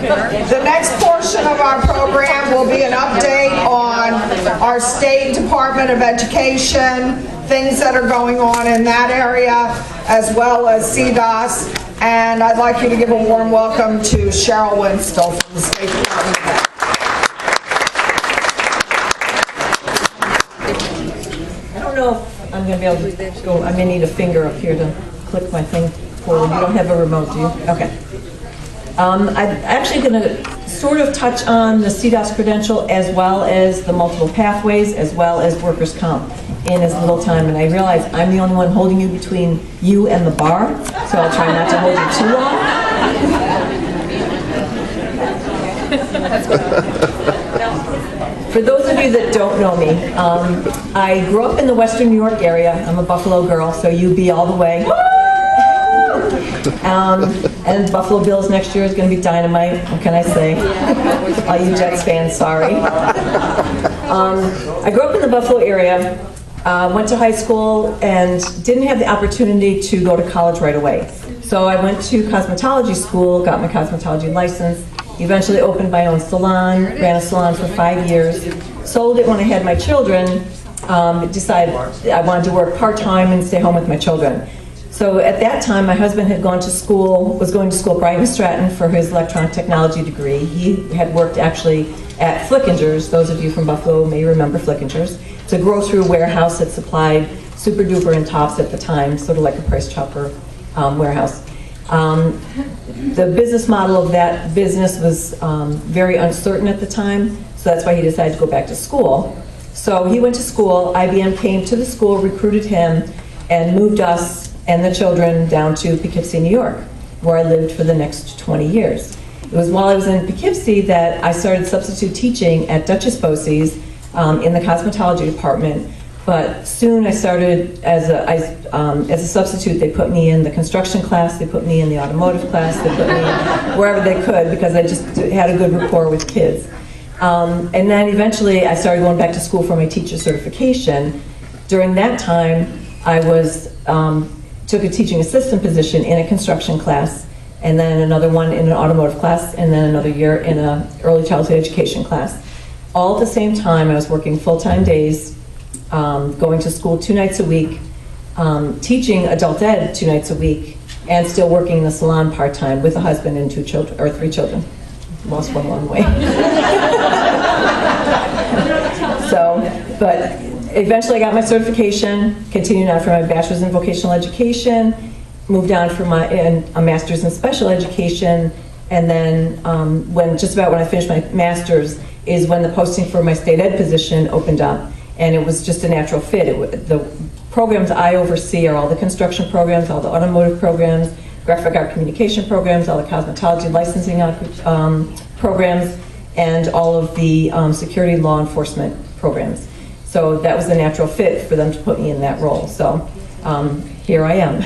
The next portion of our program will be an update on our State Department of Education, things that are going on in that area, as well as CDOS. And I'd like you to give a warm welcome to Cheryl Winstel from the State Department of Education. I don't know if I'm going to be able to go. I may need a finger up here to click my thing forward. You don't have a remote, do you? Okay. I'm actually going to sort of touch on the CDOS credential as well as the multiple pathways as well as workers' comp in as little time. And I realize I'm the only one holding you between you and the bar, so I'll try not to hold you too long. For those of you that don't know me, I grew up in the Western New York area. I'm a Buffalo girl, so UB all the way. And Buffalo Bills next year is going to be dynamite. What can I say? All you Jets fans, sorry. I grew up in the Buffalo area, went to high school, and didn't have the opportunity to go to college right away. So I went to cosmetology school, got my cosmetology license, eventually opened my own salon, ran a salon for 5 years, sold it when I had my children, decided I wanted to work part-time and stay home with my children. So at that time, my husband had gone to school, was going to school at Brighton Stratton for his electronic technology degree. He had worked actually at Flickinger's. Those of you from Buffalo may remember Flickinger's. It's a grocery warehouse that supplied Super Duper and Tops at the time, sort of like a Price Chopper warehouse. The business model of that business was very uncertain at the time, so that's why he decided to go back to school. So he went to school, IBM came to the school, recruited him, and moved us and the children down to Poughkeepsie, New York, where I lived for the next 20 years. It was while I was in Poughkeepsie that I started substitute teaching at Duchess Bosse's in the cosmetology department, but soon I started as a substitute. They put me in the construction class, they put me in the automotive class, they put me wherever they could because I just had a good rapport with kids. And then eventually I started going back to school for my teacher certification. During that time, I was took a teaching assistant position in a construction class, and then another one in an automotive class, and then another year in an early childhood education class. All at the same time, I was working full-time days, going to school 2 nights a week, teaching adult ed 2 nights a week, and still working in the salon part-time with a husband and 2 children, or 3 children. Lost one along the way. So, but eventually I got my certification, continued on for my bachelor's in vocational education, moved on for a master's in special education, and then just about when I finished my master's is when the posting for my state ed position opened up, and it was just a natural fit. The programs I oversee are all the construction programs, all the automotive programs, graphic art communication programs, all the cosmetology licensing programs, and all of the security law enforcement programs. So that was a natural fit for them to put me in that role. So here I am.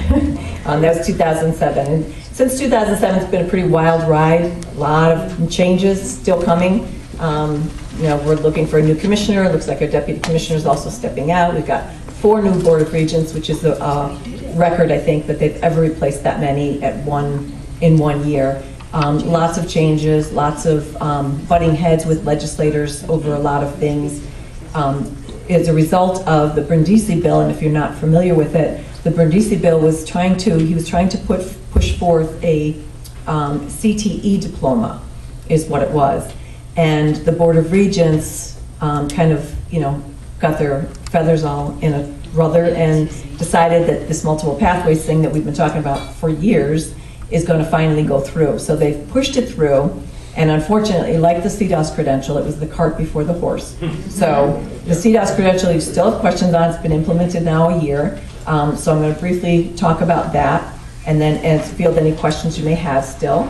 That was 2007. And since 2007, it's been a pretty wild ride. A lot of changes still coming. We're looking for a new commissioner. It looks like our deputy commissioner is also stepping out. We've got 4 new board of regents, which is a record, I think, that they've ever replaced that many in 1 year. Lots of changes, lots of butting heads with legislators over a lot of things. As a result of the Brindisi bill, and if you're not familiar with it, the Brindisi bill was trying to push forth a CTE diploma, is what it was. And the Board of Regents kind of, got their feathers all in a rudder and decided that this multiple pathways thing that we've been talking about for years is going to finally go through. So they've pushed it through. And unfortunately, like the CDOS credential, it was the cart before the horse. So the CDOS credential, you still have questions on. It's been implemented now a year. So I'm going to briefly talk about that and then field any questions you may have still.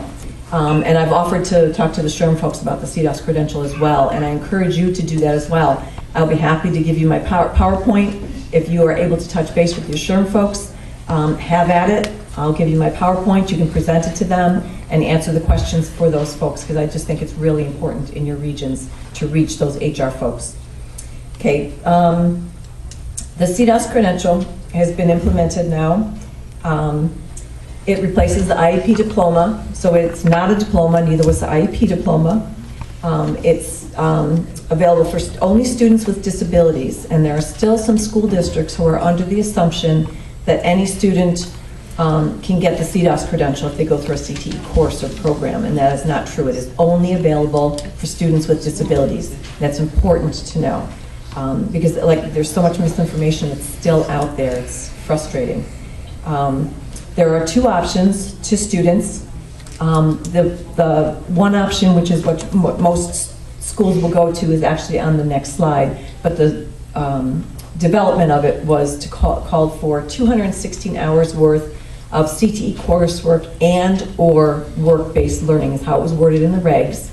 And I've offered to talk to the SHRM folks about the CDOS credential as well, and I encourage you to do that as well. I'll be happy to give you my PowerPoint. If you are able to touch base with your SHRM folks, have at it. I'll give you my PowerPoint. You can present it to them and answer the questions for those folks, because I just think it's really important in your regions to reach those HR folks. Okay, the CDOS credential has been implemented now. It replaces the IEP diploma, so it's not a diploma, neither was the IEP diploma. It's available for only students with disabilities, and there are still some school districts who are under the assumption that any student can get the CDOS credential if they go through a CTE course or program, and that is not true. It is only available for students with disabilities. That's important to know, because there's so much misinformation that's still out there. It's frustrating. There are two options to students. The one option, which is what most schools will go to, is actually on the next slide, but the development of it was called for 216 hours worth of CTE coursework and or work-based learning is how it was worded in the regs.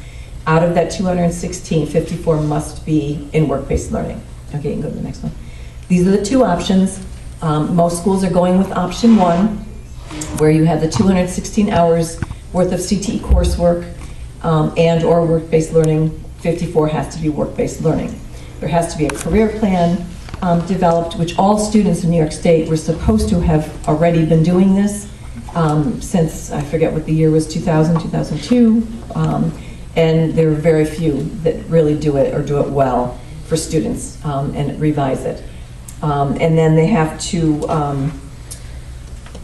Out of that 216, 54 must be in work-based learning. Okay, you can go to the next one. These are the two options. Most schools are going with option one, where you have the 216 hours worth of CTE coursework and or work-based learning. 54 has to be work-based learning. There has to be a career plan developed, which all students in New York State were supposed to have already been doing this since, I forget what the year was, 2000, 2002, and there are very few that really do it or do it well for students and revise it. And then they have to,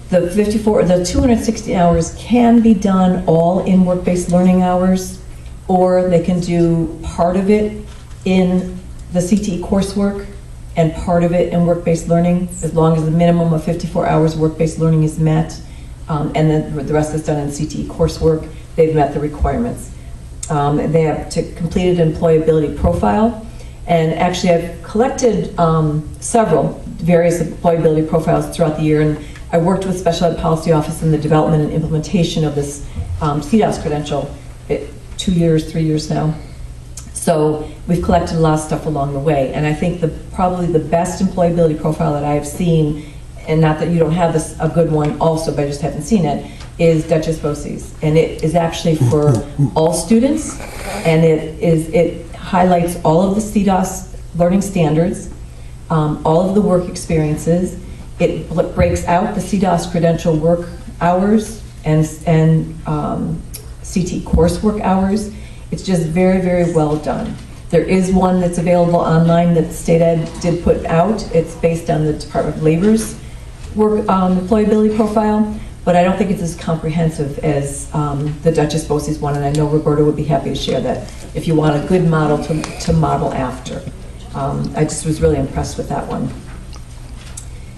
the 260 hours can be done all in work-based learning hours, or they can do part of it in the CTE coursework and part of it in work-based learning, as long as the minimum of 54 hours work-based learning is met, and then the rest is done in CTE coursework. They've met the requirements. They have to complete an employability profile, and actually I've collected several various employability profiles throughout the year, and I worked with Special Ed Policy Office in the development and implementation of this CDOS credential 2 years, 3 years now. So we've collected a lot of stuff along the way, and I think probably the best employability profile that I have seen, and not that you don't have a good one also, but I just haven't seen it, is Duchess Bosse's, and it is actually for all students, and it highlights all of the CDOS learning standards, all of the work experiences. It breaks out the CDOS credential work hours and CTE coursework hours. It's just very, very well done. There is one that's available online that State Ed did put out. It's based on the Department of Labor's work employability profile, but I don't think it's as comprehensive as the Duchess Bosse's one, and I know Roberta would be happy to share that if you want a good model to model after. I just was really impressed with that one.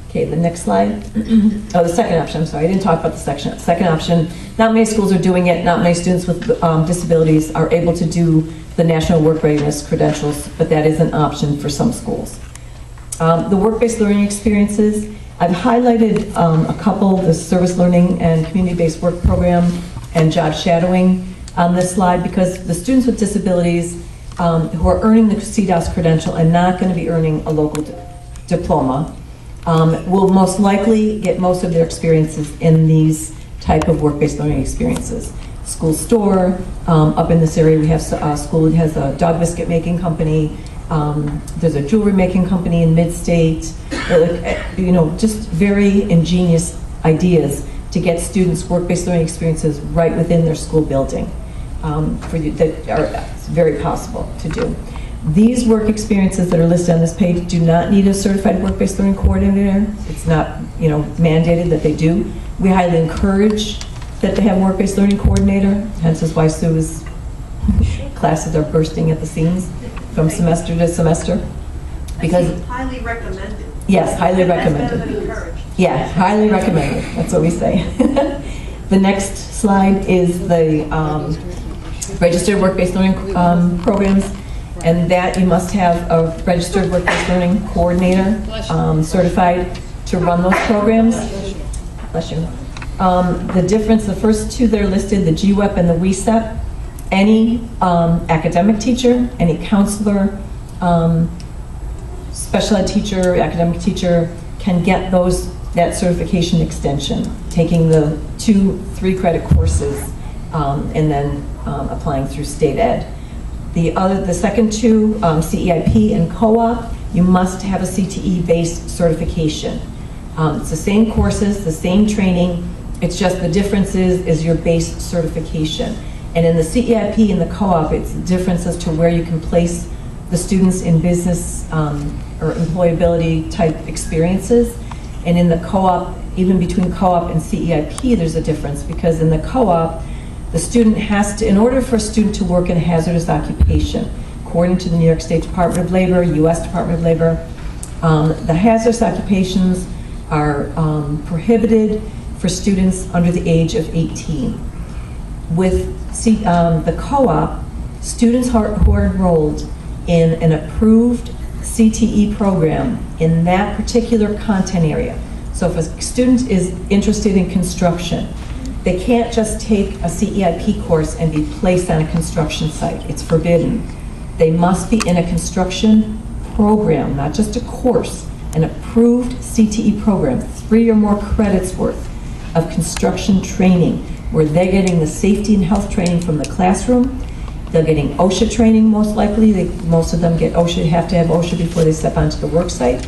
Okay, the next slide. Oh, the second option, I'm sorry, I didn't talk about the second option. Not many schools are doing it. Not many students with disabilities are able to do the National Work Readiness credentials, but that is an option for some schools. The work-based learning experiences, I've highlighted a couple, the service learning and community-based work program and job shadowing on this slide, because the students with disabilities who are earning the CDOS credential and not going to be earning a local diploma will most likely get most of their experiences in these type of work-based learning experiences. School store, up in this area we have a school that has a dog biscuit making company, there's a jewelry making company in mid-state, you know, just very ingenious ideas to get students work-based learning experiences right within their school building that are very possible to do. These work experiences that are listed on this page do not need a certified work-based learning coordinator. It's not, you know, mandated that they do. We highly encourage that they have a work-based learning coordinator, hence is why Sue's classes are bursting at the seams from semester to semester. Because highly recommended. Yes, highly recommended. That's better than encouraged. Yeah, highly recommended. That's what we say. The next slide is the registered work-based learning programs. And that you must have a registered work-based learning coordinator certified to run those programs. Bless you. The difference, the first two that are listed, the GWEP and the WECA, any academic teacher, any counselor, special ed teacher, academic teacher can get that certification extension, taking the 2 3-credit courses and then applying through state ed. The second two, CEIP and co-op, you must have a CTE-based certification. It's the same courses, the same training, It's just the difference is your base certification. And in the CEIP and the co-op, it's the difference as to where you can place the students in business or employability type experiences. And in the co-op, even between co-op and CEIP, there's a difference, because in the co-op, the student has to, in order for a student to work in a hazardous occupation, according to the New York State Department of Labor, US Department of Labor, the hazardous occupations are prohibited for students under the age of 18. With the co-op, students who are enrolled in an approved CTE program in that particular content area. So if a student is interested in construction, they can't just take a CEIP course and be placed on a construction site. It's forbidden. They must be in a construction program, not just a course, an approved CTE program, 3 or more credits worth of construction training, where they're getting the safety and health training from the classroom. They're getting OSHA training, most likely. Most of them get OSHA, have to have OSHA before they step onto the work site.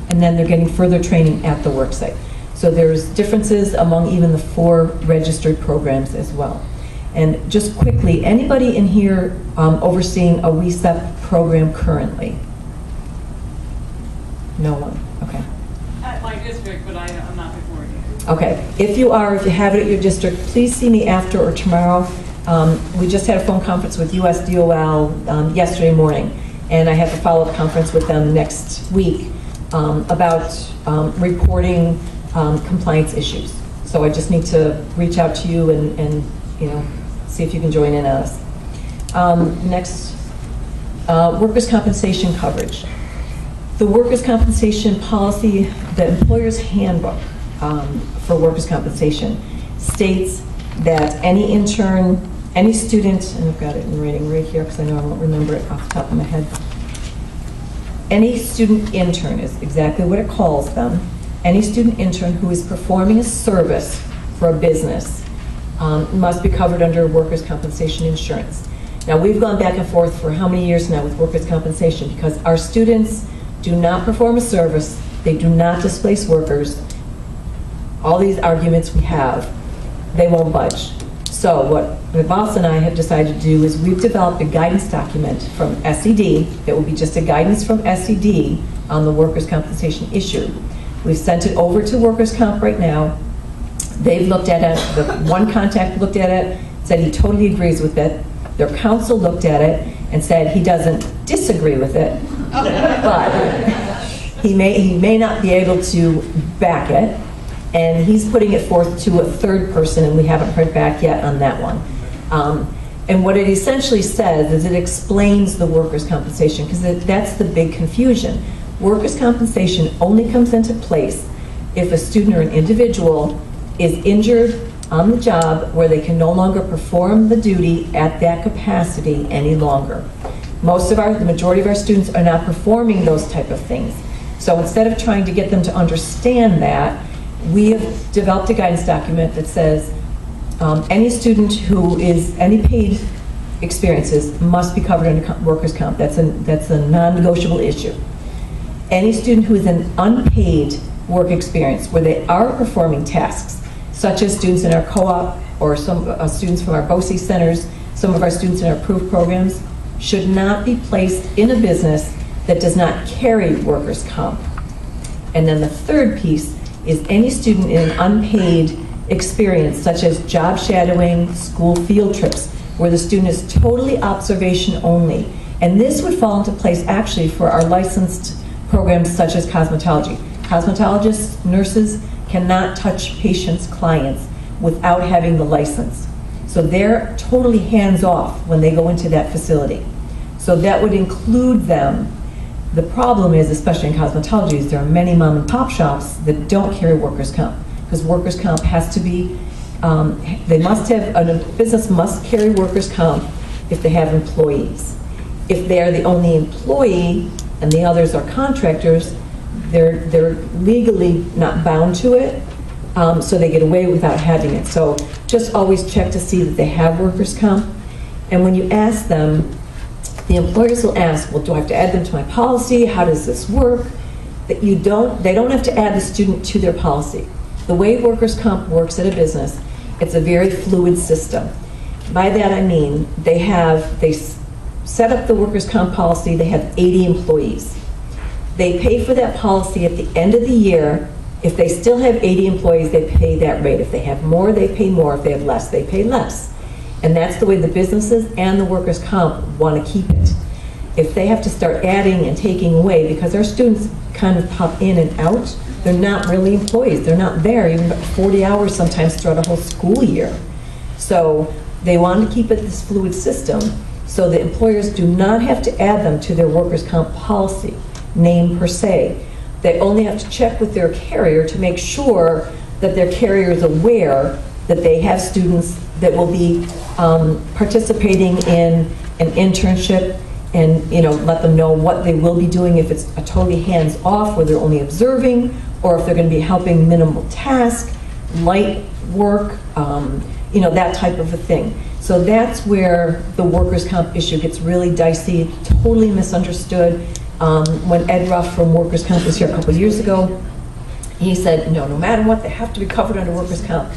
And then they're getting further training at the work site. So there's differences among even the 4 registered programs as well. And just quickly, anybody in here overseeing a WECA program currently? No one, okay. At my district, but I'm not before you. Okay, if you have it at your district, please see me after or tomorrow. We just had a phone conference with USDOL yesterday morning, and I have a follow-up conference with them next week about reporting compliance issues. So I just need to reach out to you and see if you can join in on us. Next, workers' compensation coverage. The workers' compensation policy, the employer's handbook for workers' compensation states that any intern, any student, and I've got it in writing right here because I know I won't remember it off the top of my head. Any student intern is exactly what it calls them. Any student intern who is performing a service for a business must be covered under workers' compensation insurance. Now, we've gone back and forth for how many years now with workers' compensation, because our students do not perform a service, they do not displace workers. All these arguments we have, they won't budge. So what my boss and I have decided to do is we've developed a guidance document from SED that will be just a guidance from SED on the workers' compensation issue. We've sent it over to workers' comp right now. They've looked at it, the one contact looked at it, said he totally agrees with it. Their counsel looked at it and said he doesn't disagree with it, but he may not be able to back it. And he's putting it forth to a third person, and we haven't heard back yet on that one. And what it essentially says is it explains the workers' compensation, because that's the big confusion. Workers' compensation only comes into place if a student or an individual is injured on the job where they can no longer perform the duty at that capacity any longer. The majority of our students are not performing those type of things. So instead of trying to get them to understand that, we have developed a guidance document that says any student who is any paid experiences must be covered under workers' comp. That's a non-negotiable issue. Any student who is an unpaid work experience where they are performing tasks, such as students in our co-op or some students from our BOCES centers, some of our students in our approved programs, should not be placed in a business that does not carry workers' comp. And then the third piece is any student in an unpaid experience, such as job shadowing, school field trips, where the student is totally observation only. And this would fall into place actually for our licensed programs such as cosmetology. Cosmetologists, nurses cannot touch patients' clients without having the license. So they're totally hands-off when they go into that facility. So that would include them. The problem is, especially in cosmetology, is there are many mom and pop shops that don't carry workers' comp, because workers' comp has to be, a business must carry workers' comp if they have employees. If they are the only employee and the others are contractors, they're legally not bound to it, so they get away without having it. So just always check to see that they have workers' comp. And when you ask them, the employers will ask, well, do I have to add them to my policy? How does this work? They don't have to add the student to their policy. The way workers' comp works at a business, it's a very fluid system. By that I mean they set up the workers' comp policy, they have 80 employees. They pay for that policy at the end of the year. If they still have 80 employees, they pay that rate. If they have more, they pay more. If they have less, they pay less. And that's the way the businesses and the workers' comp want to keep it. If they have to start adding and taking away, because our students kind of pop in and out, they're not really employees. They're not there even 40 hours sometimes throughout a whole school year. So they want to keep it this fluid system so the employers do not have to add them to their workers' comp policy, name per se. They only have to check with their carrier to make sure that their carrier is aware that they have students that will be participating in an internship, and let them know what they will be doing, if it's a totally hands-off where they're only observing, or if they're going to be helping minimal task, light work, that type of a thing. So that's where the workers' comp issue gets really dicey, totally misunderstood. When Ed Ruff from Workers' Comp was here a couple of years ago, he said, no matter what, they have to be covered under workers' comp.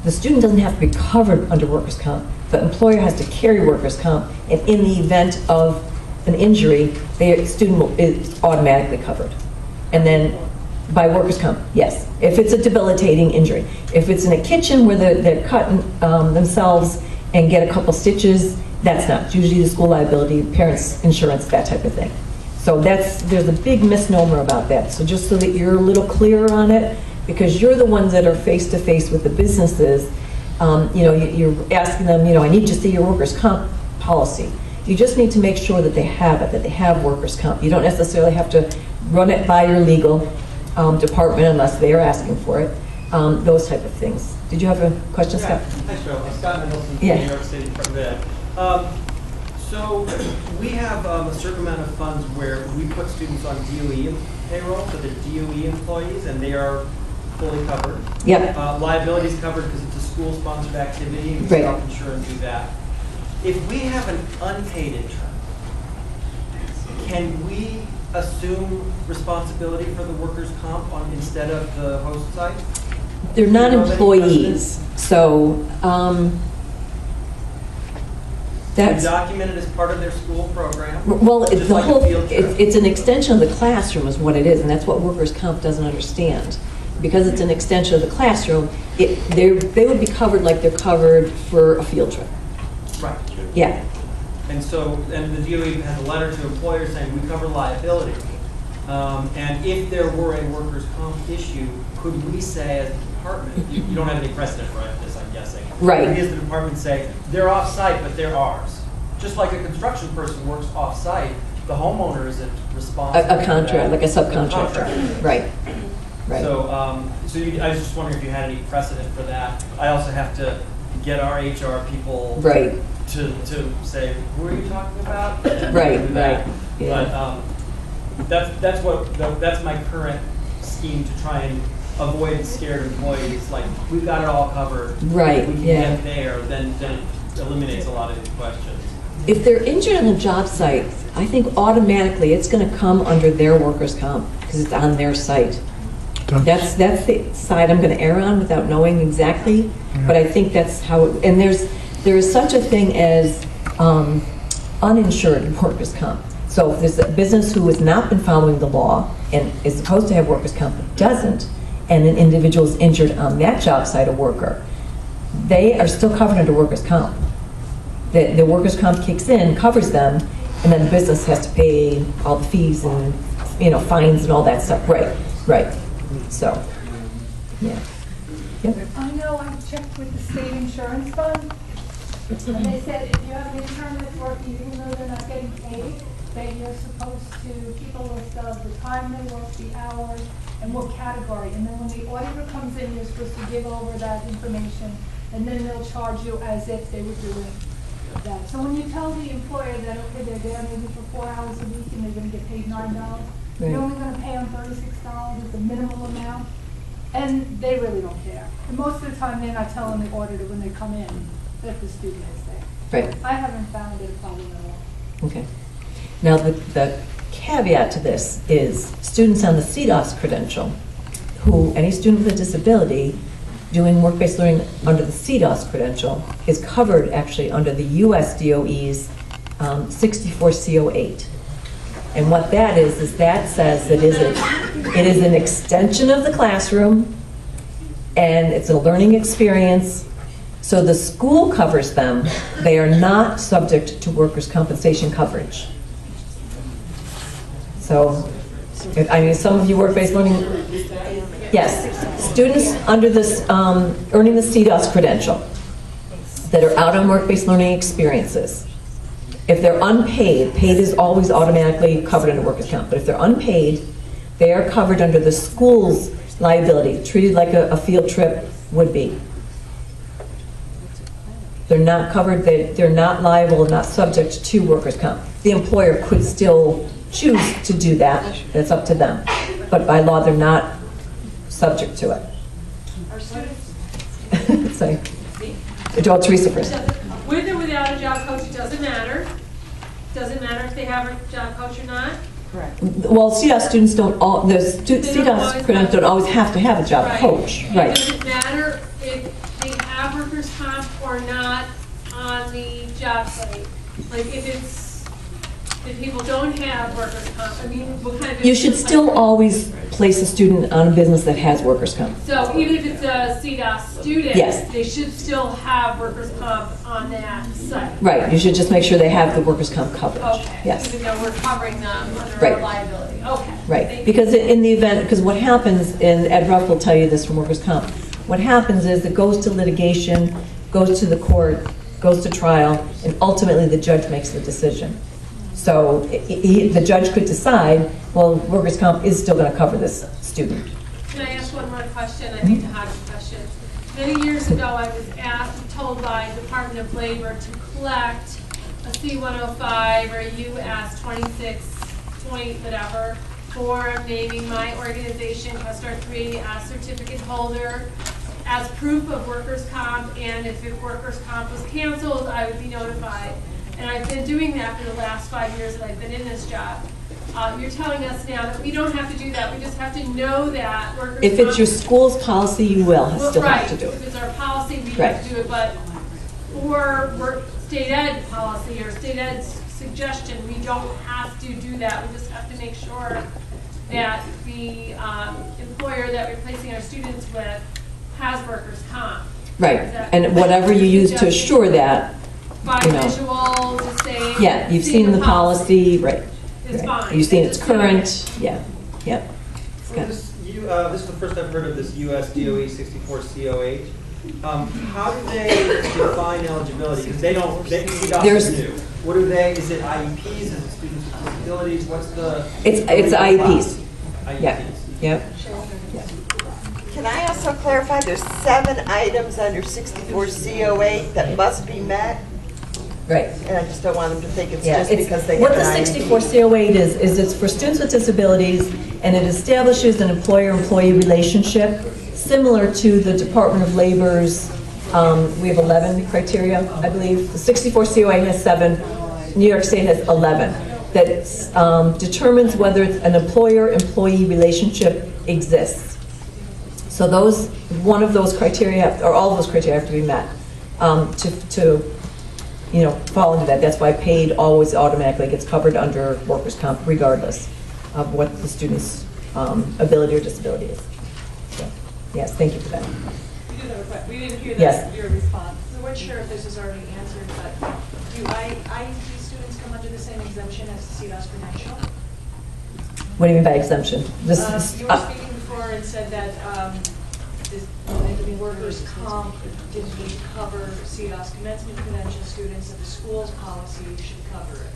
The student doesn't have to be covered under workers' comp. The employer has to carry workers' comp, and in the event of an injury, the student is automatically covered. And then by workers' comp, yes, if it's a debilitating injury. If it's in a kitchen where they're cutting themselves and get a couple stitches, that's not. It's usually the school liability, parents' insurance, that type of thing. So there's a big misnomer about that. So just so that you're a little clearer on it, because you're the ones that are face-to-face with the businesses, you're asking them, I need to see your workers' comp policy. You just need to make sure that they have it, that they have workers' comp. You don't necessarily have to run it by your legal department unless they are asking for it, those type of things. Did you have a question, Scott? Hi, Cheryl. Scott Mendelson from Yeah. New York City from Ed. So we have a certain amount of funds where we put students on DOE payroll, so they're DOE employees, and they are fully covered. Yep. Liability is covered because it's a school-sponsored activity, and we Right. self-insure and do that. If we have an unpaid intern, can we assume responsibility for the workers' comp instead of the host site? They're not Do you know of any employees, so They're that's, documented as part of their school program? well, it's just the like a whole, field trip? it's an extension of the classroom is what it is, and that's what workers' comp doesn't understand. Because it's an extension of the classroom, they would be covered like they're covered for a field trip. Right. Yeah. And so, and the DOE has a letter to employers saying we cover liability. And if there were a workers' comp issue, could we say as a department, you don't have any precedent for this, I'm guessing. Right. Could we as the department say, they're off-site, but they're ours? Just like a construction person works off-site, the homeowner isn't responsible. A contract, like a subcontractor. Contractor. Right. Right. So, I was just wondering if you had any precedent for that. I also have to get our HR people Right. to say, who are you talking about? Right, Do that. right, yeah. But that's my current scheme to try and avoid scared employees. Like, we've got it all covered. Right, If we can yeah. get there, then it eliminates a lot of these questions. If they're injured on the job site, I think automatically it's going to come under their workers' comp because it's on their site. That's the side I'm going to err on without knowing exactly, but I think that's how it, and there is such a thing as uninsured workers' comp. So if there's a business who has not been following the law and is supposed to have workers' comp but doesn't, and an individual is injured on that job site, a worker, they are still covered under workers' comp. The workers' comp kicks in, covers them, and then the business has to pay all the fees and fines and all that stuff. Right. So, yeah. Yep. I know I checked with the state insurance fund, and they said if you have an intern that's working, even though they're not getting paid, that you're supposed to keep a list of the time they work, the hours, and what category. And then when the auditor comes in, you're supposed to give over that information, and then they'll charge you as if they were doing that. So when you tell the employer that, okay, they're there maybe for 4 hours a week and they're going to get paid $9, you're only going to pay them $36 at the minimum amount, and they really don't care. And most of the time, they're not telling the auditor when they come in that the student is there. Right. I haven't found it a problem at all. Okay. Now, the caveat to this is students on the CDOS credential any student with a disability doing work-based learning under the CDOS credential is covered actually under the US DOE's 64C08. And what that is that says that it is an extension of the classroom, and it's a learning experience. So the school covers them. They are not subject to workers' compensation coverage. So, I mean, some of you work-based learning, yes, students under this, earning the CDOS credential that are out on work-based learning experiences, if they're unpaid, paid is always automatically covered under workers' comp, but if they're unpaid, they are covered under the school's liability, treated like a field trip would be. They're not covered, they're not liable, not subject to workers' comp. The employer could still choose to do that, that's up to them. But by law, they're not subject to it. Our students, Sorry. Teresa first. with or without a job coach, it doesn't matter. Doesn't matter if they have a job coach or not. Well, CDOS students don't all, the CDOS credentials don't always have to have a job Right. coach. It Right. doesn't matter if they have workers' comp or not on the job site. Like if people don't have workers' comp, I mean, what kind of. You should still always place a student on a business that has workers' comp. So even if it's a CDOS student. Yes. They should still have workers' comp on that site. Right, you should just make sure they have the workers' comp coverage. Okay. Yes. Even though we're covering them under Right. our liability. Okay. Right, Thank you. because in the event, because what happens, and Ed Ruff will tell you this from workers' comp, what happens is it goes to litigation, goes to the court, goes to trial, and ultimately the judge makes the decision. So the judge could decide, well, workers' comp is still going to cover this student. Can I ask one more question? I hate to hodge questions. Many years ago, I was told by the Department of Labor to collect a C-105 or a US 26 point whatever form naming my organization, Custar 3, as certificate holder, as proof of workers' comp, and if workers' comp was canceled, I would be notified. And I've been doing that for the last 5 years that I've been in this job. You're telling us now that we don't have to do that. We just have to know that workers' If it's comp- your school's policy, you will still have to do Right, it. if it's our policy, we Right. have to do it, but for state ed policy or state ed's suggestion, we don't have to do that. We just have to make sure that the employer that we're placing our students with has workers' comp. Right, Is that- and whatever you use to assure that, By you know. visual, to say. yeah, you've seen the policy, right. It's right. fine. You've seen it's Just doing current, yeah, yeah. Well, this is the first I've heard of this US DOE 64C08. How do they define eligibility? Because they don't, There's- CDOS do. What are they, is it IEPs, is it students with disabilities, what's the? It's IEPs. Yeah, IEPs. yep. Can I also clarify, there's 7 items under 64C08 that must be met? Right. And I just don't want them to think it's Yeah, just it's, because they what have the an 64 IEP. C08 is it's for students with disabilities, and it establishes an employer-employee relationship similar to the Department of Labor's, we have 11 criteria, I believe. The 64 C08 has 7, New York State has 11, that determines whether an employer-employee relationship exists. So those, one of those criteria, or all of those criteria have to be met to fall into that. That's why paid always automatically gets covered under workers' comp regardless of what the student's ability or disability is. So, yes, thank you for that. We do have a question. We didn't hear Yes. your response. So we're sure if this is already answered, but do IEP students come under the same exemption as the CDOS credential? What do you mean by exemption? This is, You were speaking before and said that the workers' comp didn't cover CDOS commencement credential students, that the school's policy should cover it.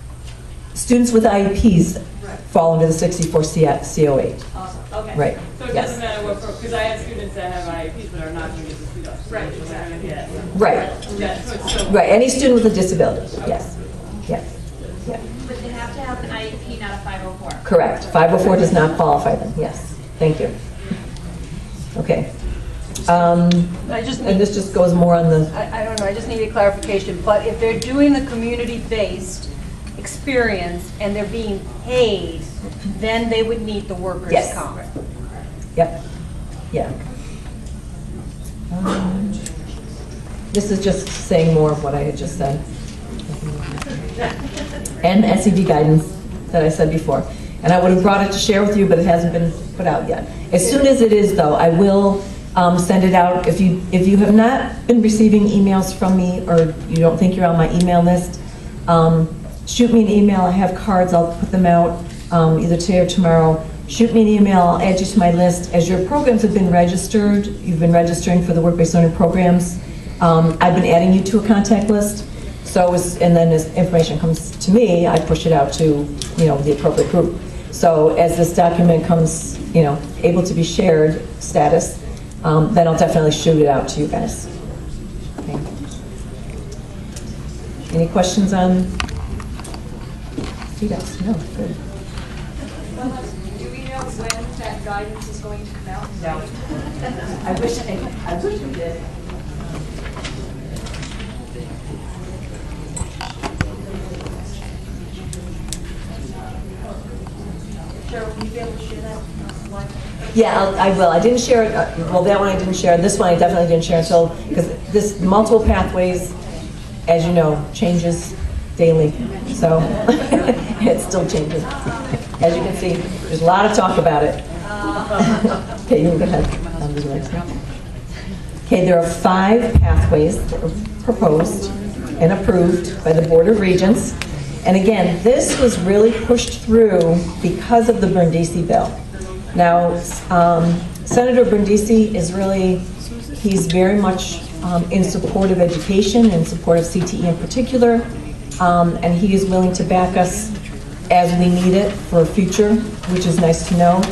students with IEPs Right. fall under the 64 CO8. Awesome, okay. Right, So it yes. doesn't matter what, because I have students that have IEPs but are not going to get the CDOS. Right, So they're gonna get- Right, Yeah, so it's still. right. Any student with a disability, yes. Yeah, yeah. But they have to have an IEP, not a 504. Correct. 504 does not qualify them, yes. Thank you. Okay. I just And need, this just goes more on the, I don't know, I just need a clarification, but if they're doing the community-based experience and they're being paid, then they would need the workers' Yes. comp. yep. Yeah. This is just saying more of what I had just said. And the SED guidance that I said before. And I would have brought it to share with you, but it hasn't been put out yet. As soon as it is, though, I will send it out. If you have not been receiving emails from me, or you don't think you're on my email list, shoot me an email. I have cards. I'll put them out either today or tomorrow. Shoot me an email. I'll add you to my list. As your programs have been registered, you've been registering for the work-based learning programs, I've been adding you to a contact list. So, and then as information comes to me, I push it out to, the appropriate group. So as this document comes, able to be shared status, then I'll definitely shoot it out to you guys. Okay. Any questions on CDOS? No, good. Do we know when that guidance is going to come out? No. I wish we did. Cheryl, will you be able to share that slide? Yeah, I will. I didn't share it. Well, that one I didn't share. This one I definitely didn't share until, because this multiple pathways, as you know, changes daily. So it still changes. As you can see, there's a lot of talk about it. Okay, you can go ahead. I'll do the next one. Okay, there are 5 pathways that were proposed and approved by the Board of Regents. And again, this was really pushed through because of the Brindisi bill. Now, Senator Brindisi is really, he's very much in support of education, in support of CTE in particular, and he is willing to back us as we need it for future, which is nice to know.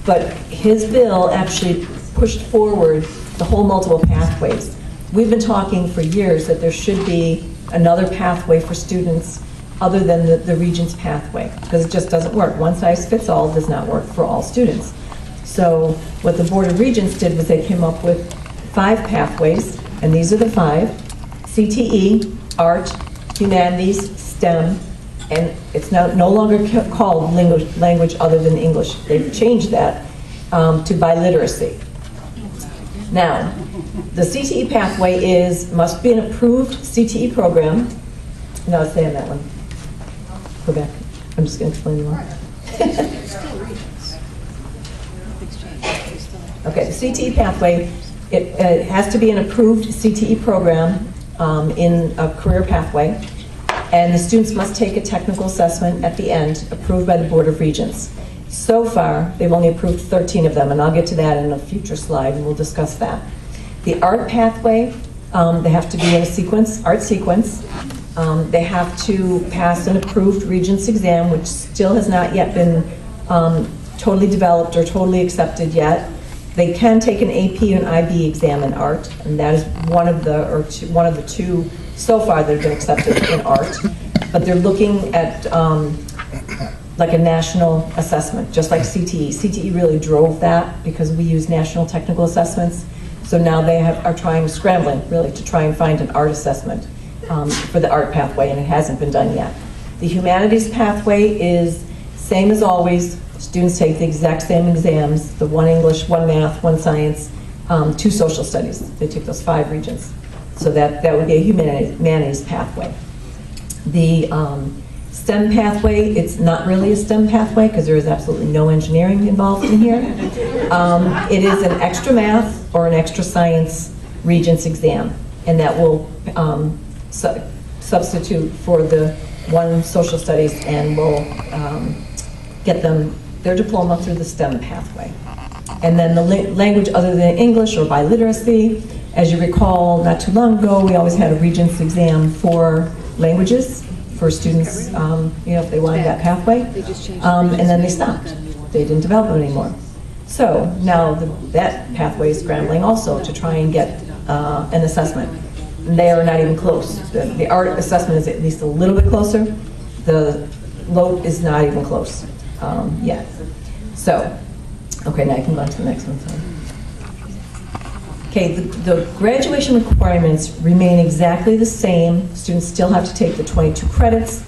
But his bill actually pushed forward the whole multiple pathways. We've been talking for years that there should be another pathway for students other than the Regents pathway, because it just doesn't work. One size fits all does not work for all students. So what the Board of Regents did was they came up with 5 pathways, and these are the 5: CTE, Art, Humanities, STEM, and it's now no longer called language other than English. They've changed that to biliteracy. Now, the CTE pathway must be an approved CTE program. No, it's there on that one. Go back. I'm just going to explain more. Okay, the CTE pathway, it has to be an approved CTE program in a career pathway, and the students must take a technical assessment at the end, approved by the Board of Regents. So far, they've only approved 13 of them, and I'll get to that in a future slide, and we'll discuss that. The art pathway, they have to be in a sequence, art sequence. They have to pass an approved Regents exam, which still has not yet been totally developed or totally accepted yet. They can take an AP or an IB exam in art, and that is one of the 2 so far that have been accepted in art. But they're looking at like a national assessment, just like CTE. CTE really drove that because we use national technical assessments. So now they are scrambling really to try and find an art assessment for the art pathway, and it hasn't been done yet. The Humanities pathway is same as always. Students take the exact same exams, the 1 English, 1 math, 1 science, 2 social studies. They take those 5 Regents. So that would be a humanities pathway. The STEM pathway, it's not really a STEM pathway because there is absolutely no engineering involved in here. It is an extra math or an extra science Regents exam, and that will substitute for the 1 social studies and will get them their diploma through the STEM pathway. And then the language other than English or biliteracy, as you recall, not too long ago, we always had a Regents exam for languages for students, if they wanted that pathway. And then they stopped. They didn't develop it anymore. So now that pathway is scrambling also to try and get an assessment. And they are not even close. The art assessment is at least a little bit closer. The LOTE is not even close yet. So, okay, now I can go on to the next one. Sorry. Okay, the graduation requirements remain exactly the same. Students still have to take the 22 credits.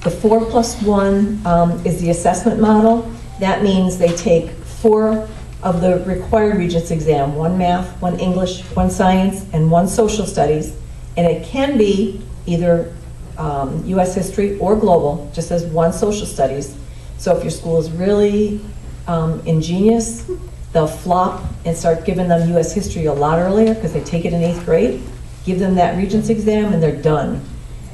The 4+1 is the assessment model. That means they take 4 of the required Regents exam, 1 math, 1 English, 1 science, and 1 social studies. And it can be either US history or global, just as 1 social studies. So if your school is really ingenious, they'll flop and start giving them US history a lot earlier because they take it in 8th grade. Give them that Regents exam and they're done.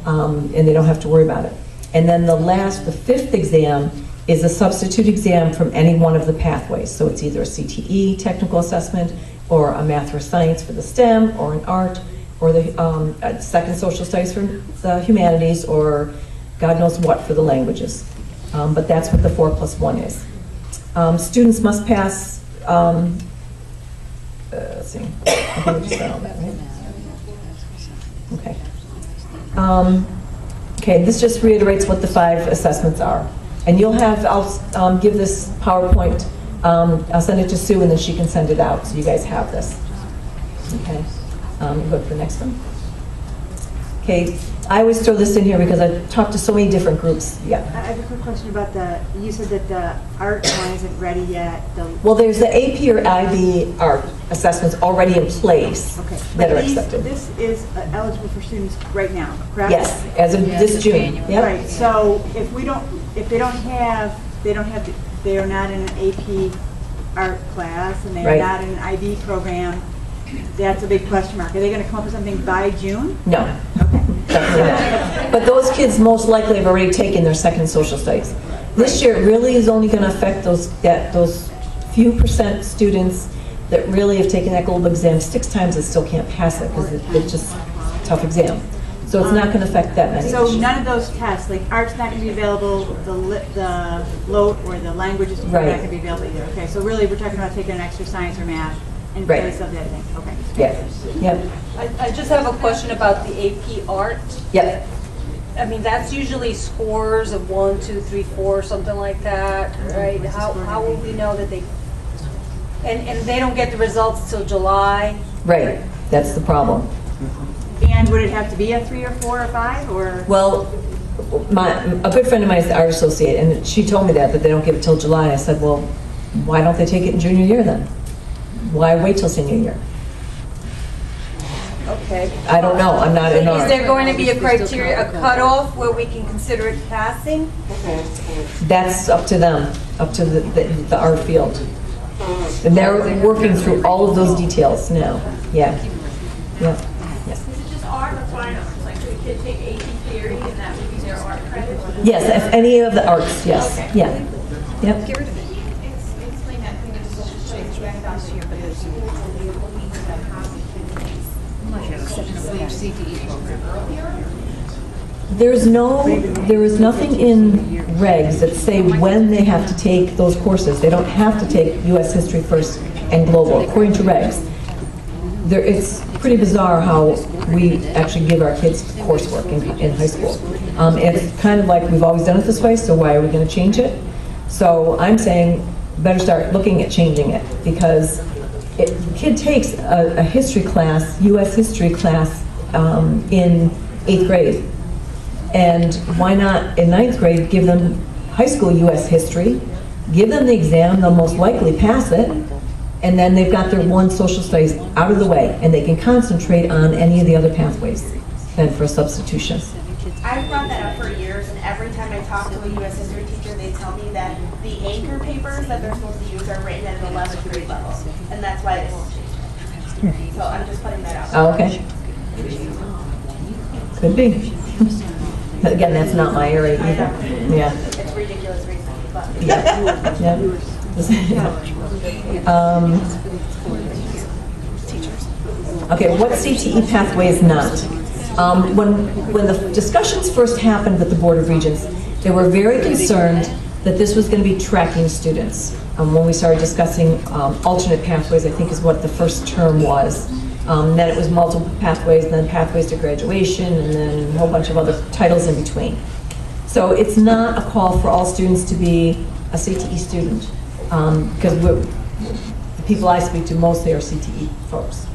And they don't have to worry about it. And then the 5th exam is a substitute exam from any one of the pathways. So it's either a CTE Technical Assessment or a math or science for the STEM or an art or the second social studies for the humanities or God knows what for the languages. But that's what the 4+1 is. Students must pass, let's see, I think we just got all that, right? Okay. Okay, this just reiterates what the 5 assessments are. And you'll have, I'll give this PowerPoint, I'll send it to Sue and then she can send it out, so you guys have this. Okay, go to the next one. Okay, I always throw this in here because I talked to so many different groups. Yeah. I have a quick question about you said that the art one isn't ready yet. Well, there's the AP or IB art assessments already in place that are accepted. This is eligible for students right now, correct? Yes, as of this June. Yep. Right, so if they are not in an AP art class and they are not in an IB program, that's a big question mark. Are they going to come up with something by June? No. Okay. Definitely not. But those kids most likely have already taken their second social studies. This year it really is only going to affect those few percent students that really have taken that global exam 6 times and still can't pass it because it's just a tough exam. So it's not going to affect that many. So none of those tests, like art's not going to be available, the LOT or the languages are not going to be available either. Okay, so really we're talking about taking an extra science or math in place of that thing. Okay. Yeah. Yep. I just have a question about the AP art. Yep. I mean, that's usually scores of 1, 2, 3, 4, something like that, right? How will we know that they, and they don't get the results till July? Right. That's the problem. And would it have to be a 3 or 4 or 5 or? Well, a good friend of mine is the art associate, and she told me that they don't give it till July. I said, well, why don't they take it in junior year then? Why wait till senior year? Okay. I don't know. I'm not in art. Is there going to be a criteria, a cutoff where we can consider it passing? That's up to them, up to the art field. And they're working through all of those details now. Yeah. Yeah. Is it just art or fine arts? Like, could a kid take AP theory and that would be their art credit? Yes, if any of the arts, yes. Okay. Yeah. Yep. Can you explain that thing that just changed back down to you, but it's CTE program earlier? There is nothing in regs that say when they have to take those courses. They don't have to take U.S. history first and global, according to regs. It's pretty bizarre how we actually give our kids coursework in high school. It's kind of like we've always done it this way, so why are we going to change it? So I'm saying better start looking at changing it, because the kid takes a history class, U.S. history class, in 8th grade. And why not in 9th grade give them high school U.S. history, give them the exam, they'll most likely pass it, and then they've got their 1 social studies out of the way, and they can concentrate on any of the other pathways then for substitution. I've brought that up for years, and every time I talk to a U.S. history teacher, they tell me that the anchor papers that they're supposed to use are written at an 11th grade level, and that's why they won't change it. So I'm just putting that out. Oh, okay. Could be. Again, that's not my area either. Yeah. It's ridiculous reason, but. Yeah. Yeah. Okay, what CTE pathway is not? When the discussions first happened with the Board of Regents, they were very concerned that this was going to be tracking students. When we started discussing alternate pathways, I think is what the first term was. Then it was multiple pathways, and then pathways to graduation, and then a whole bunch of other titles in between. So it's not a call for all students to be a CTE student, because the people I speak to mostly are CTE folks.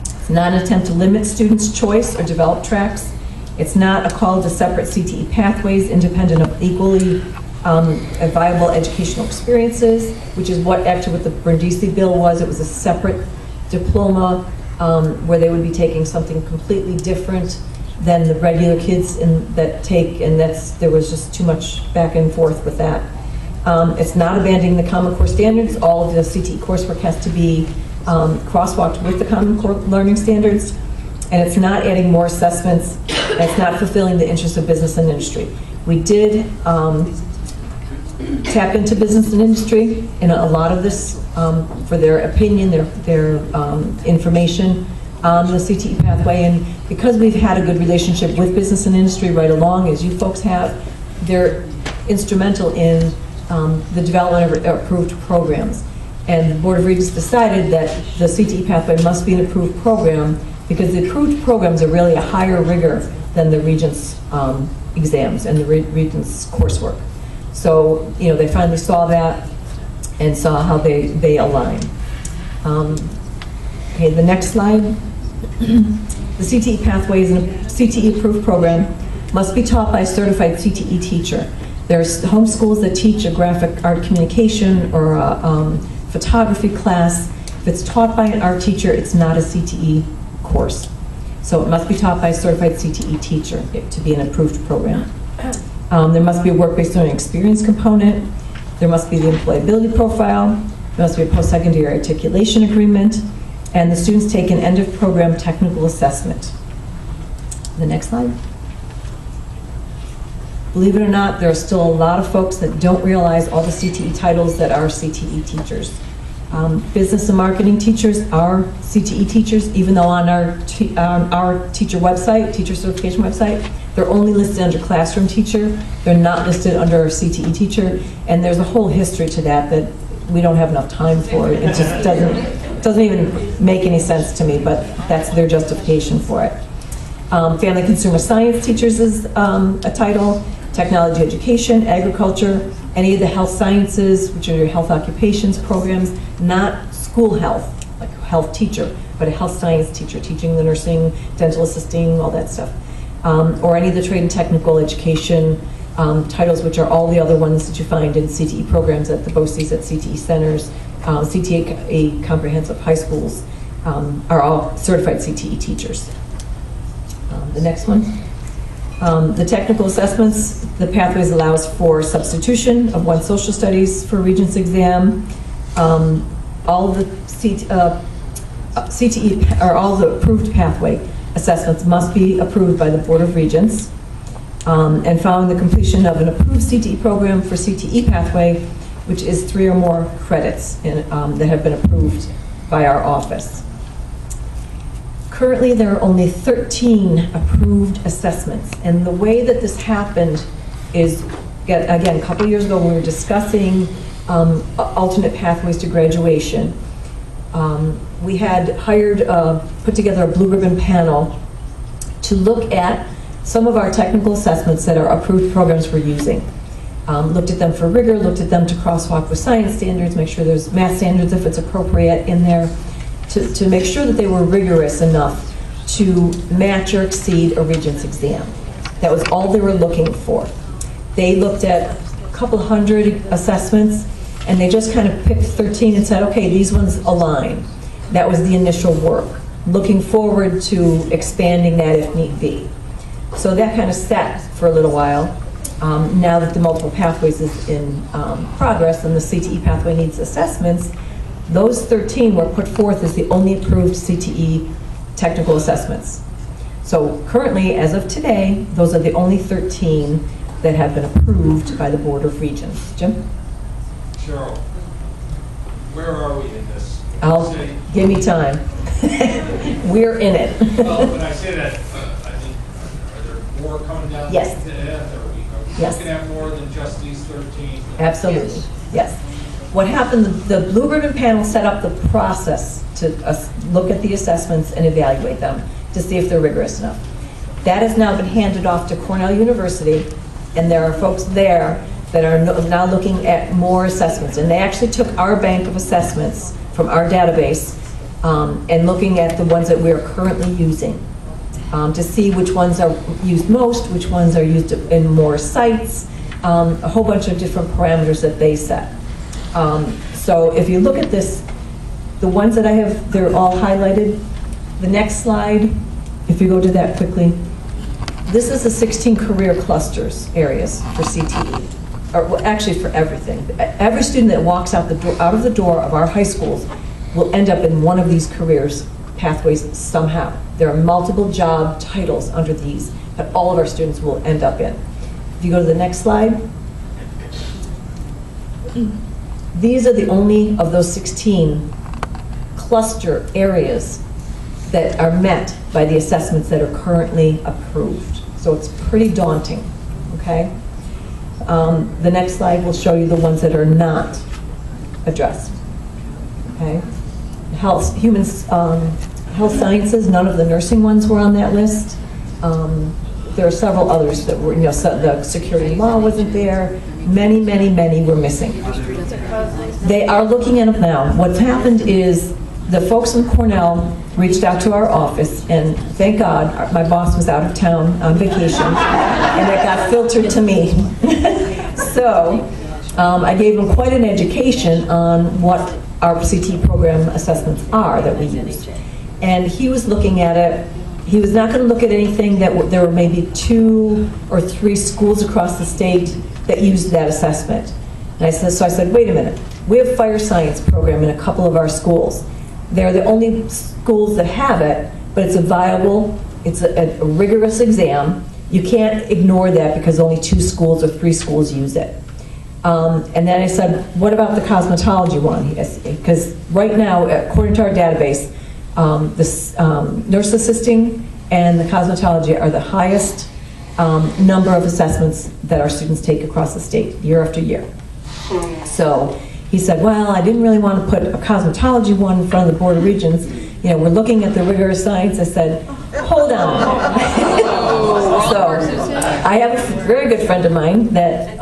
It's not an attempt to limit students' choice or develop tracks. It's not a call to separate CTE pathways independent of equally viable educational experiences, which is what the Brindisi bill was. It was a separate diploma where they would be taking something completely different than the regular kids that take, and there was just too much back and forth with that. It's not abandoning the Common Core standards. All of the CTE coursework has to be crosswalked with the Common Core learning standards, and it's not adding more assessments, and it's not fulfilling the interests of business and industry. We did tap into business and industry in a lot of this for their opinion, their information on the CTE pathway, and because we've had a good relationship with business and industry right along, as you folks have, they're instrumental in the development of approved programs. And the Board of Regents decided that the CTE pathway must be an approved program because the approved programs are really a higher rigor than the Regents exams and the Regents coursework. So, they finally saw that and saw how they align. Okay, the next slide. The CTE Pathways and CTE approved program must be taught by a certified CTE teacher. There's home schools that teach a graphic art communication or a photography class. If it's taught by an art teacher, it's not a CTE course. So it must be taught by a certified CTE teacher to be an approved program. There must be a work-based learning experience component. There must be the employability profile. There must be a post-secondary articulation agreement. And the students take an end-of-program technical assessment. The next slide. Believe it or not, there are still a lot of folks that don't realize all the CTE titles that are CTE teachers. Business and marketing teachers are CTE teachers, even though on our teacher website, teacher certification website, they're only listed under classroom teacher. They're not listed under CTE teacher, and there's a whole history to that we don't have enough time for. It just doesn't even make any sense to me, but that's their justification for it. Family consumer science teachers is a title. Technology education, agriculture, any of the health sciences, which are your health occupations programs, not school health, like health teacher, but a health science teacher, teaching the nursing, dental assisting, all that stuff. Or any of the trade and technical education titles, which are all the other ones that you find in CTE programs at the BOCES, at CTE centers, CTE comprehensive high schools, are all certified CTE teachers. The next one. The technical assessments, the Pathways allows for substitution of one social studies for Regents exam. All of the CTE, or all the approved pathway assessments must be approved by the Board of Regents. And following the completion of an approved CTE program for CTE Pathway, which is 3 or more credits that have been approved by our office. Currently, there are only 13 approved assessments, and the way that this happened is, again, a couple of years ago, we were discussing alternate pathways to graduation. We had put together a blue ribbon panel to look at some of our technical assessments that our approved programs were using. Looked at them for rigor, looked at them to crosswalk with science standards, make sure there's math standards if it's appropriate in there, to make sure that they were rigorous enough to match or exceed a Regents exam. That was all they were looking for. They looked at a couple hundred assessments, and they just kind of picked 13 and said, okay, these ones align. That was the initial work. Looking forward to expanding that if need be. So that kind of sat for a little while. Now that the multiple pathways is in progress and the CTE pathway needs assessments, those 13 were put forth as the only approved CTE technical assessments. So currently, as of today, those are the only 13 that have been approved by the Board of Regents. Jim? Cheryl, where are we in this? Give me time. We're in it. Well, when I say that, I think, are there more coming down? Yes. Are we Yes. looking at more than just these 13? Absolutely, yes. What happened, the Blue Ribbon panel set up the process to look at the assessments and evaluate them to see if they're rigorous enough. That has now been handed off to Cornell University, and there are folks there that are now looking at more assessments. And they actually took our bank of assessments from our database and looking at the ones that we are currently using to see which ones are used most, which ones are used in more sites, a whole bunch of different parameters that they set. So if you look at this, the ones that I have, they're all highlighted. The next slide, if you go to that quickly, this is the 16 career clusters areas for CTE, or well, actually for everything. Every student that walks out of the door of our high schools will end up in one of these careers pathways somehow. There are multiple job titles under these that all of our students will end up in. If you go to the next slide, these are the only of those 16 cluster areas that are met by the assessments that are currently approved. So it's pretty daunting, okay? The next slide will show you the ones that are not addressed, okay? Health sciences, none of the nursing ones were on that list. There are several others that were, you know, the security law wasn't there. Many, many, many were missing. They are looking at them now. What's happened is the folks from Cornell reached out to our office, and thank God my boss was out of town on vacation, and it got filtered to me. So I gave him quite an education on what our CTE program assessments are that we use. And he was looking at it. He was not going to look at anything that there were maybe 2 or 3 schools across the state that used that assessment. And so I said, wait a minute. We have fire science program in a couple of our schools. They're the only schools that have it, but it's a viable, it's a rigorous exam. You can't ignore that because only 2 schools or 3 schools use it. And then I said, what about the cosmetology one? Because right now, according to our database, the nurse assisting and the cosmetology are the highest number of assessments that our students take across the state, year after year. So he said, well, I didn't really want to put a cosmetology one in front of the Board of Regents. You know, we're looking at the rigorous science. I said, hold on. So I have a very good friend of mine that,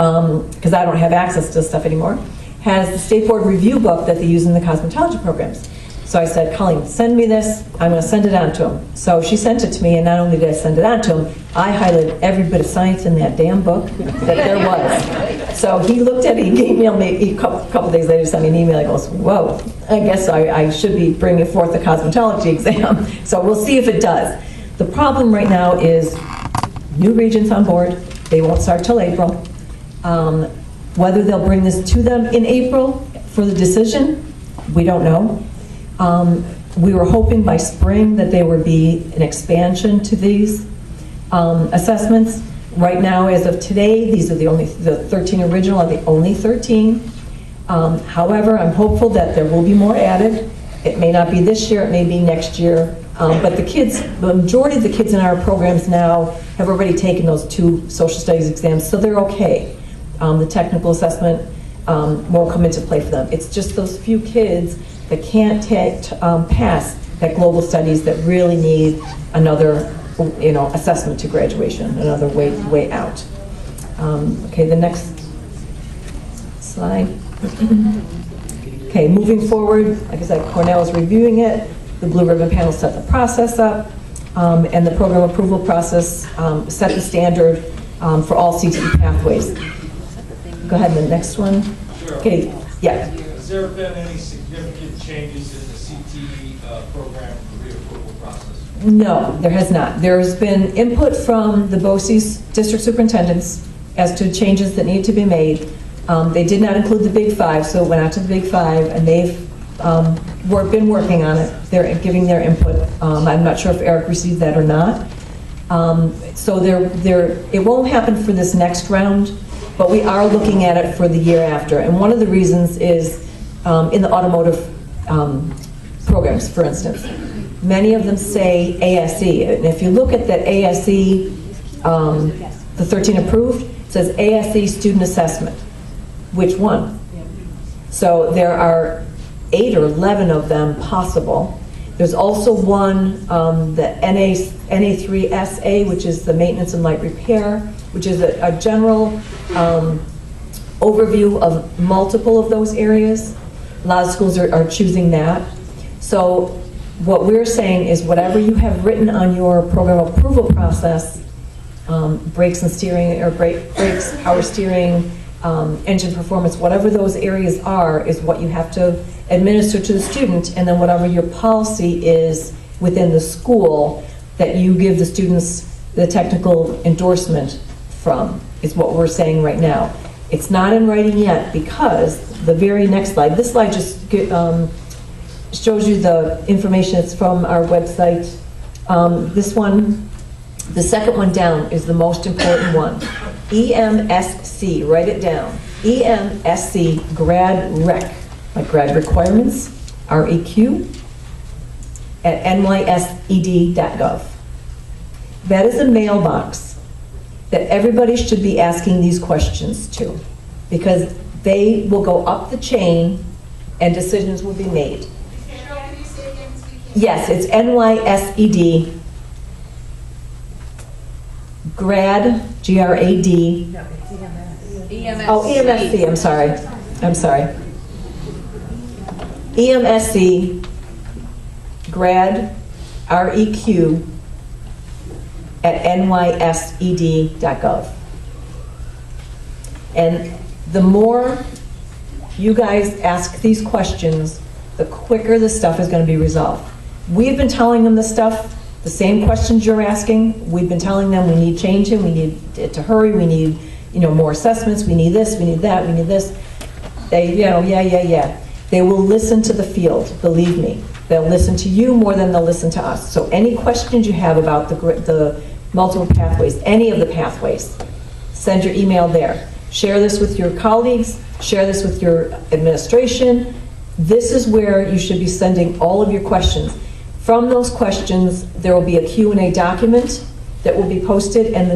because I don't have access to this stuff anymore, has the State Board review book that they use in the cosmetology programs. So I said, Colleen, send me this. I'm going to send it on to him. So she sent it to me, and not only did I send it on to him, I highlighted every bit of science in that damn book that there was. So he looked at it, he emailed me a couple days later, sent me an email. He goes, whoa, I guess I should be bringing forth the cosmetology exam. So we'll see if it does. The problem right now is new regents on board. They won't start till April. Whether they'll bring this to them in April for the decision, we don't know. We were hoping by spring that there would be an expansion to these assessments. Right now, as of today, these are the 13 original are the only 13. However, I'm hopeful that there will be more added. It may not be this year, it may be next year. But the majority of the kids in our programs now have already taken those 2 social studies exams, so they're okay. The technical assessment won't come into play for them. It's just those few kids that can't pass that global studies that really need another, assessment to graduation, another way out. Okay, the next slide. Okay, moving forward, like I said, Cornell is reviewing it. The Blue Ribbon panel set the process up, and the program approval process set the standard for all CTE pathways. Go ahead, the next one. Sure. Okay, yeah. Has there been any significant changes in the CTE program reapproval process? No, there has not. There's been input from the BOCES district superintendents as to changes that need to be made. They did not include the Big Five, so it went out to the Big Five, and they've been working on it. They're giving their input. I'm not sure if Eric received that or not. So it won't happen for this next round, but we are looking at it for the year after. And one of the reasons is in the automotive programs, for instance. Many of them say ASE, and if you look at that ASE, the 13 approved, it says ASE student assessment. Which one? So there are 8 or 11 of them possible. There's also one, the NA3SA, which is the maintenance and light repair, which is a general overview of multiple of those areas. A lot of schools are choosing that. So what we're saying is whatever you have written on your program approval process, brakes and steering, or brakes, power steering, engine performance, whatever those areas are, is what you have to administer to the student, and then whatever your policy is within the school that you give the students the technical endorsement from, is what we're saying right now. It's not in writing yet because the very next slide, this slide just shows you the information. It's from our website. This one, the second one down, is the most important one. EMSC, write it down. EMSC grad rec, like grad requirements, REQ, at nysed.gov. That is a mailbox that everybody should be asking these questions to, because they will go up the chain and decisions will be made. Yes, it's NYSED grad, G-R-A-D. EMSC. Oh, EMSC, I'm sorry. EMSC grad, REQ, at nysed.gov. And the more you guys ask these questions, the quicker this stuff is going to be resolved. We've been telling them this stuff, the same questions you're asking. We've been telling them we need changing, we need it to hurry, we need, more assessments, we need this, we need that, we need this. They, yeah. They will listen to the field, believe me. They'll listen to you more than they'll listen to us. So any questions you have about the multiple pathways, any of the pathways, send your email there. Share this with your colleagues, share this with your administration. This is where you should be sending all of your questions. From those questions, there will be a Q&A document that will be posted, and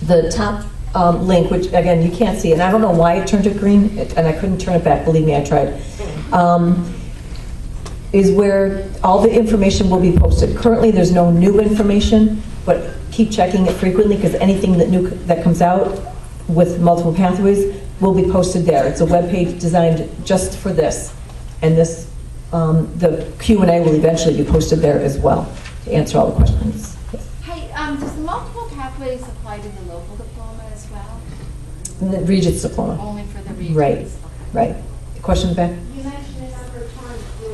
the top link, which again, you can't see, and I don't know why it turned it green, and I couldn't turn it back, believe me, I tried, is where all the information will be posted. Currently, there's no new information, but keep checking it frequently, because anything that comes out with multiple pathways will be posted there. It's a web page designed just for this, and this the Q&A will eventually be posted there as well to answer all the questions. Yes. Hey, does the multiple pathways apply to the local diploma as well? The Regents diploma. Only for the Regents? Right, right. The question back? You mentioned a number of times who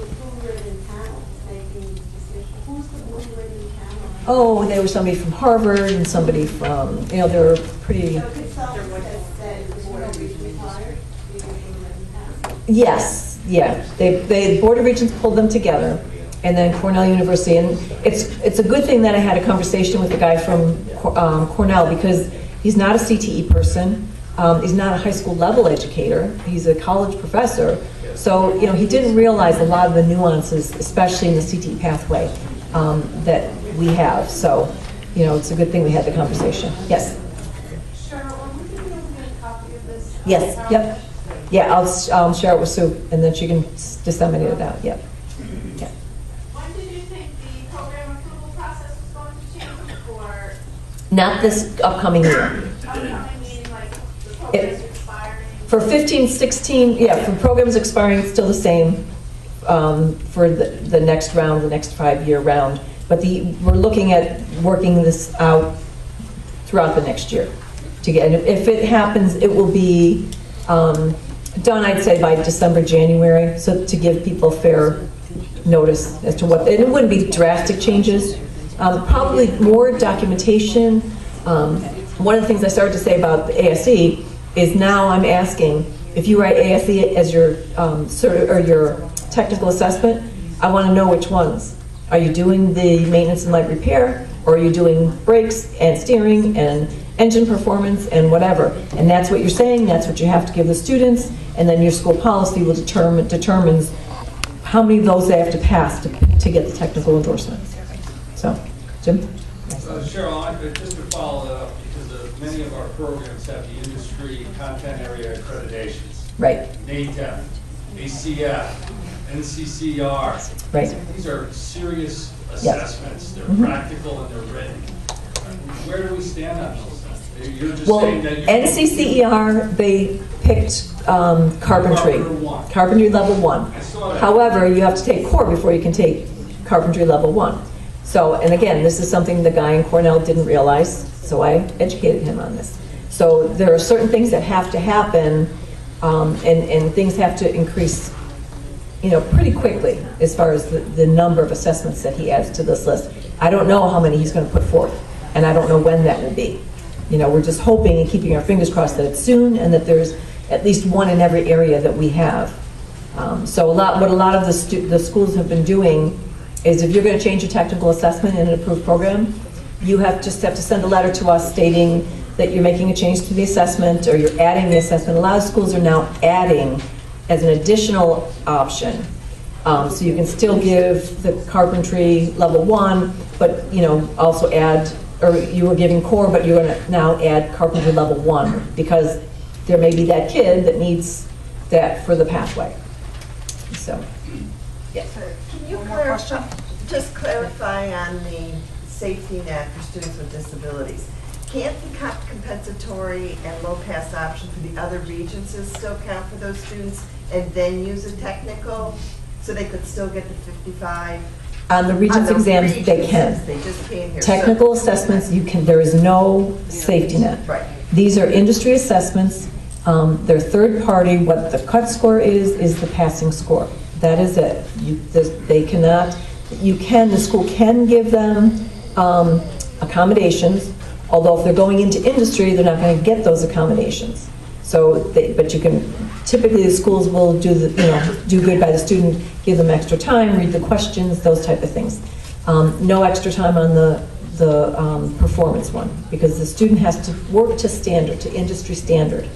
were in panel making decisions. Who's the who were in panel? Oh, they were somebody from Harvard and somebody from, they were pretty. So consultants has said the board of regents required to be in panel. Yes, yeah. The Board of Regents pulled them together, and then Cornell University. And it's a good thing that I had a conversation with the guy from Cornell, because he's not a CTE person. He's not a high school level educator. He's a college professor. So, he didn't realize a lot of the nuances, especially in the CTE pathway, that we have. So, it's a good thing we had the conversation. Yes? Cheryl, would you be able to get a copy of this? Yes, yep. Yeah, I'll share it with Sue, and then she can disseminate it out, yep. Yeah. When did you think the program approval process was going to change, or? Not this upcoming year. Meaning like the program's expiring? For 15, 16, yeah, for programs expiring, it's still the same for the next round, the next 5-year round. But we're looking at working this out throughout the next year. And if it happens, it will be done, I'd say, by December, January, so to give people fair notice as to what, and it wouldn't be drastic changes. Probably more documentation. One of the things I started to say about the ASE is now I'm asking, if you write ASE as your your technical assessment, I want to know which ones. Are you doing the maintenance and light repair, or are you doing brakes and steering and engine performance and whatever? And that's what you're saying, that's what you have to give the students, and then your school policy will determines how many of those they have to pass to get the technical endorsement. So, Jim? Cheryl, just to follow that up, because many of our programs have the industry content area accreditations. Right. NATEP, ACF, NCCR. Right. These are serious assessments. They're practical and they're written. Where do we stand on those? You're just saying that NCCER, they picked carpentry. Carpentry level 1. I saw that. However, you have to take core before you can take carpentry level 1. So, and again, this is something the guy in Cornell didn't realize, so I educated him on this. So there are certain things that have to happen, and things have to increase, pretty quickly as far as the number of assessments that he adds to this list. I don't know how many he's going to put forth, and I don't know when that will be. We're just hoping and keeping our fingers crossed that it's soon and that there's at least one in every area that we have. So what a lot of the schools have been doing is if you're going to change your technical assessment in an approved program, you just have to send a letter to us stating that you're making a change to the assessment or you're adding the assessment. A lot of schools are now adding as an additional option. So you can still give the carpentry level 1, but also add, or you were giving core, but you're going to now add carpentry level 1 because there may be that kid that needs that for the pathway. So, yes. Can you just clarify on the safety net for students with disabilities? Can't the compensatory and low pass option for the other regents still count for those students and then use a technical so they could still get the 55? On the Regents exams, they can. They just came here. Technical assessments, there is no safety net. Right. These are industry assessments. They're third party. What the cut score is the passing score. That is it. The school can give them accommodations, although if they're going into industry, they're not going to get those accommodations. But you can, typically the schools will do good by the student, give them extra time, read the questions, those type of things. No extra time on the performance one, because the student has to work to standard, to industry standard.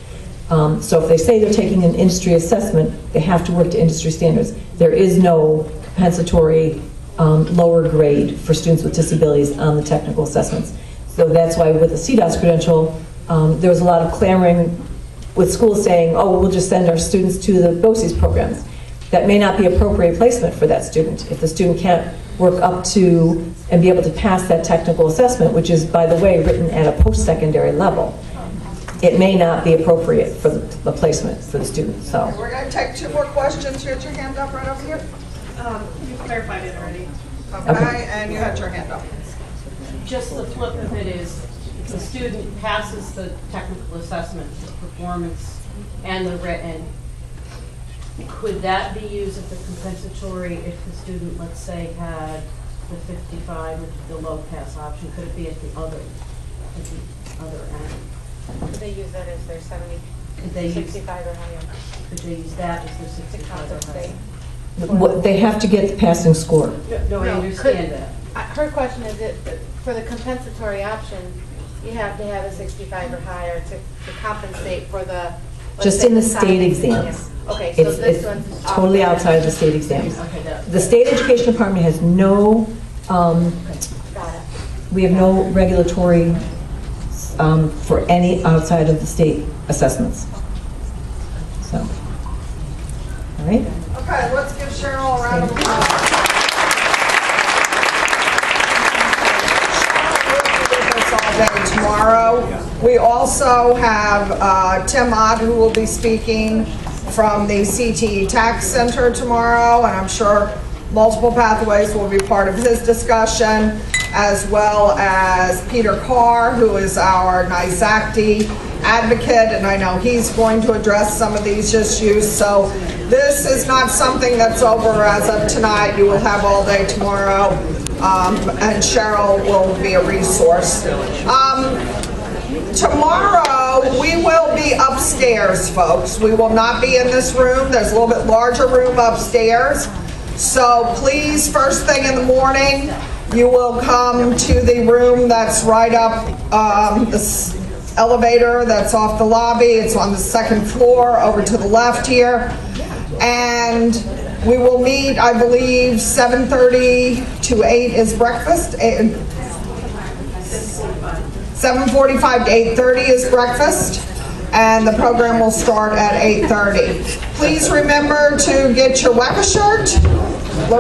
So if they say they're taking an industry assessment, they have to work to industry standards. There is no compensatory lower grade for students with disabilities on the technical assessments. So that's why with the CDOS credential, there was a lot of clamoring with schools saying, oh, we'll just send our students to the BOCES programs. That may not be appropriate placement for that student. If the student can't work up to and be able to pass that technical assessment, which is, by the way, written at a post-secondary level, it may not be appropriate for the placement for the student. So we're going to take 2 more questions. You had your hand up right over here. You clarified it already. Okay, and you had your hand up. Just the flip of it is, if the student passes the technical assessment, the performance, and the written, could that be used as a compensatory if the student, let's say, had the 55, which is the low pass option? Could it be at the other end? Could they use that as their 70, Could they 65 or higher? Could they use that as their 65 or higher? they have to get the passing score. No, I understand that. Her question is that for the compensatory option, you have to have a 65 or higher to compensate for the. Just in the state exams. Okay, so this one's totally outside of the state exams. The state education department has no, we have no regulatory for any outside of the state assessments. So, all right. Okay, let's give Cheryl a round of applause. Tomorrow. We also have Tim Ott, who will be speaking from the CTE Tax Center tomorrow, and I'm sure multiple pathways will be part of his discussion, as well as Peter Carr, who is our NYSED advocate, and I know he's going to address some of these issues. So this is not something that's over as of tonight. You will have all day tomorrow. And Cheryl will be a resource. Tomorrow, we will be upstairs, folks. We will not be in this room. There's a little bit larger room upstairs. So please, first thing in the morning, you will come to the room that's right up this elevator that's off the lobby. It's on the 2nd floor over to the left here. And we will meet, I believe, 7:30 to 8 is breakfast. 7:45 to 8:30 is breakfast. And the program will start at 8:30. Please remember to get your WECA shirt.